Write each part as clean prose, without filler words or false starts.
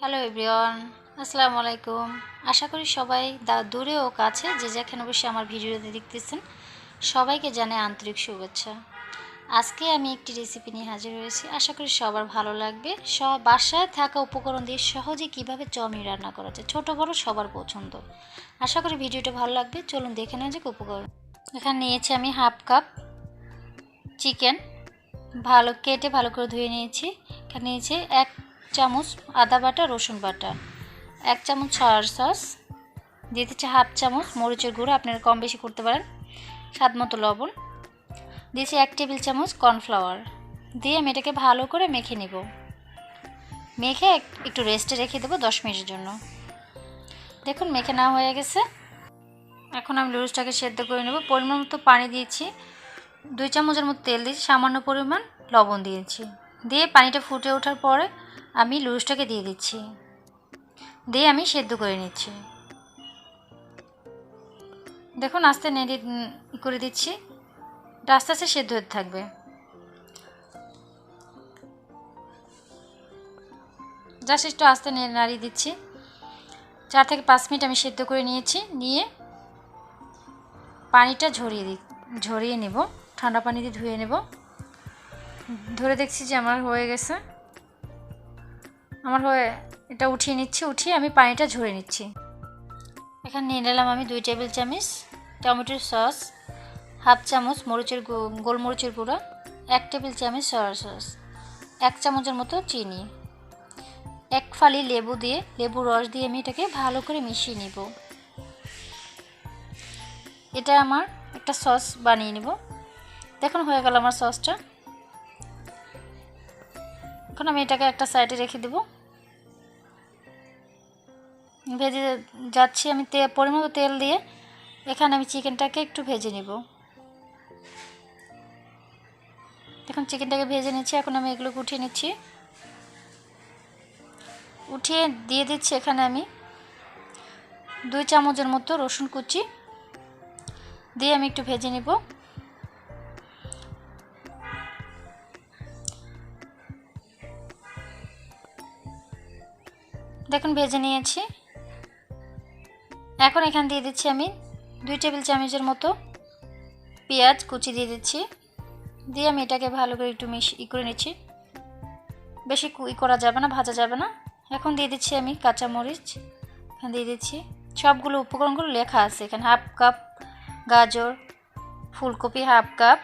Hello everyone, আসসালামু আলাইকুম। আশা করি সবাই দূরে ও কাছে যে যেখানে বসে আমার ভিডিওতে দেখতেছেন সবাইকে জানাই আন্তরিক শুভেচ্ছা। আজকে আমি একটি রেসিপি নিয়ে হাজির হয়েছি, আশা করি সবার ভালো লাগবে। সব বাসায় থাকা উপকরণ দিয়ে সহজে কিভাবে চাউমিন রান্না করা যায়, ছোট বড় সবার পছন্দ। আশা করি ভিডিওটা ভালো লাগবে। চলুন দেখে নেওয়া যাক উপকরণ। এখানে নিয়েছি আমি হাফ কাপ চিকেন, কেটে ভালো করে ধুয়ে নিয়েছি। এখানে নিয়েছি 1 চামচ আদা বাটা, রসুন বাটা, 1 চামচ সয়ার সস, দিয়ে দিচ্ছি হাফ চামচ মরিচের গুঁড়ো, আপনারা কম বেশি করতে পারেন, স্বাদ মতো লবণ, দিয়েছি 1 টেবিল চামচ কর্নফ্লাওয়ার, দিয়ে আমি এটাকে ভালো করে মেখে নেব। মেখে একটু রেস্টে রেখে দেবো 10 মিনিটের জন্য। দেখুন মেখে নেওয়া হয়ে গেছে। এখন আমি লুচিটাকে সেদ্ধ করে নেব। পরিমাণ মতো পানি দিয়েছি, 2 চামচের মতো তেল দিয়েছি, সামান্য পরিমাণ লবণ দিয়েছি। দিয়ে পানিটা ফুটে ওঠার পরে আমি লুচিটাকে দিয়ে দিচ্ছি, দিয়ে আমি সেদ্ধ করে নিচ্ছি। দেখুন আস্তে নেড়ে করে দিচ্ছি, আস্তে আস্তে সেদ্ধ হতে থাকবে। জাস্ট একটু আস্তে নাড়িয়ে দিচ্ছি। 4 থেকে 5 মিনিট আমি সেদ্ধ করে নিয়েছি। নিয়ে পানিটা ঝরিয়ে নেব, ঠান্ডা পানি দিয়ে ধুয়ে নেব। ধরে দেখছি যে আমার হয়ে গেছে। এটা উঠিয়ে নিচ্ছি, উঠিয়ে আমি পানিটা ঝরিয়ে নিচ্ছি। এখানে নিয়ে নিলাম আমি 2 টেবিল চামচ টমেটোর সস, হাফ চামচ গোলমরিচের গুঁড়া, 1 টেবিল চামচ সয়া সস, 1 চামচের মতো চিনি, 1 ফালি লেবুর রস দিয়ে আমি এটাকে ভালো করে মিশিয়ে নিব। এটা আমার একটা সস বানিয়ে নেব। দেখুন হয়ে গেল আমার সসটা। এখন আমি এটাকে একটা সাইডে রেখে দেব। ভেজে যাচ্ছি আমি পরিমাণ মতো তেল দিয়ে। এখানে আমি চিকেনটাকে একটু ভেজে নেব। দেখুন চিকেনটাকে ভেজে নিচ্ছি। এখন আমি এগুলোকে উঠিয়ে নিচ্ছি। উঠিয়ে দিয়ে দিচ্ছি এখানে আমি 2 চামচের মতো রসুন কুচি দিয়ে আমি একটু ভেজে নেব। দেখুন ভেজে নিয়েছি। এখন এখানে দিয়ে দিচ্ছি আমি 2 টেবিল চামচের মতো পেঁয়াজ কুচি দিয়ে দিচ্ছি। দিয়ে আমি এটাকে ভালো করে একটু করে নিচ্ছি। বেশি করা যাবে না, ভাজা যাবে না। এখন দিয়ে দিচ্ছি আমি কাঁচামরিচ। এখানে দিয়ে দিচ্ছি সবগুলো উপকরণগুলো লেখা আছে এখানে। হাফ কাপ গাজর, ফুলকপি হাফ কাপ,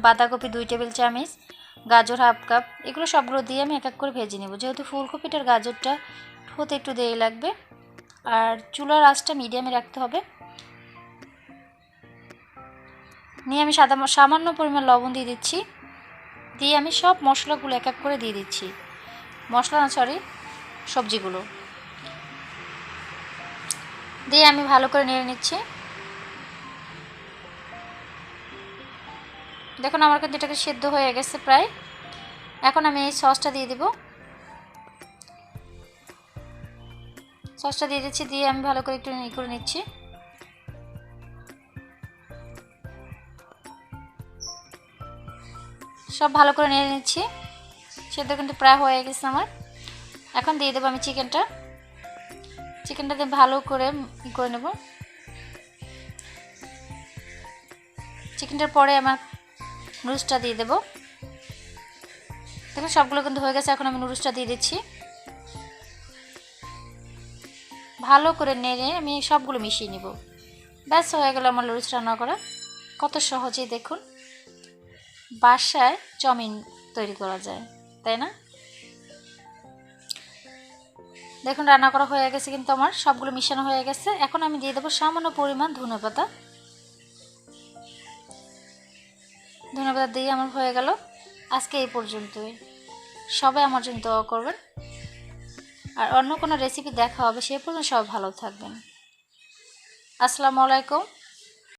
বাঁধাকপি 2 টেবিল চামচ, গাজর হাফ কাপ, এগুলো সবগুলো দিয়ে আমি এক এক করে ভেজে নেব। যেহেতু ফুলকপিটার গাজরটা হতে একটু দেরি লাগবে, আর চুলার আঁচটা মিডিয়ামে রাখতে হবে। নিয়ে আমি সামান্য পরিমাণ লবণ দিয়ে দিচ্ছি। দিয়ে আমি সব মশলাগুলো এক এক করে দিয়ে দিচ্ছি। সবজিগুলো দিয়ে আমি ভালো করে নেড়ে নিচ্ছি। দেখুন আমার কিন্তু এটাকে সেদ্ধ হয়ে গেছে প্রায়। এখন আমি এই সসটা দিয়ে দিব। সসটা দিয়ে দিচ্ছি, দিয়ে আমি ভালো করে একটু করে নিচ্ছি। সব ভালো করে নেড়ে নিচ্ছি। সেদ্ধ কিন্তু প্রায় হয়ে গেছে আমার। এখন দিয়ে দেবো আমি চিকেনটা দিয়ে ভালো করে করে নেব। চিকেনটার পরে আমার নুডলসটা দিয়ে দেবো। দেখুন সবগুলো কিন্তু হয়ে গেছে। এখন আমি নুডলসটা দিয়ে দিচ্ছি। ভালো করে নেড়ে আমি সবগুলো মিশিয়ে নেব। ব্যাস হয়ে গেল আমার নুডলস রান্না করা। কত সহজেই দেখুন বাসায় চাউমিন তৈরি করা যায়, তাই না? দেখুন রান্না করা হয়ে গেছে, কিন্তু আমার সবগুলো মিশানো হয়ে গেছে। এখন আমি দিয়ে দেবো সামান্য পরিমাণ ধনেপাতা দিয়ে আমার হয়ে গেল। আজকে এই পর্যন্তই। সবাই আমার জন্য দোয়া করবেন, আর অন্য কোনো রেসিপি দেখা হবে। সে পর্যন্ত সবাই ভালো থাকবেন। আসসালামু আলাইকুম।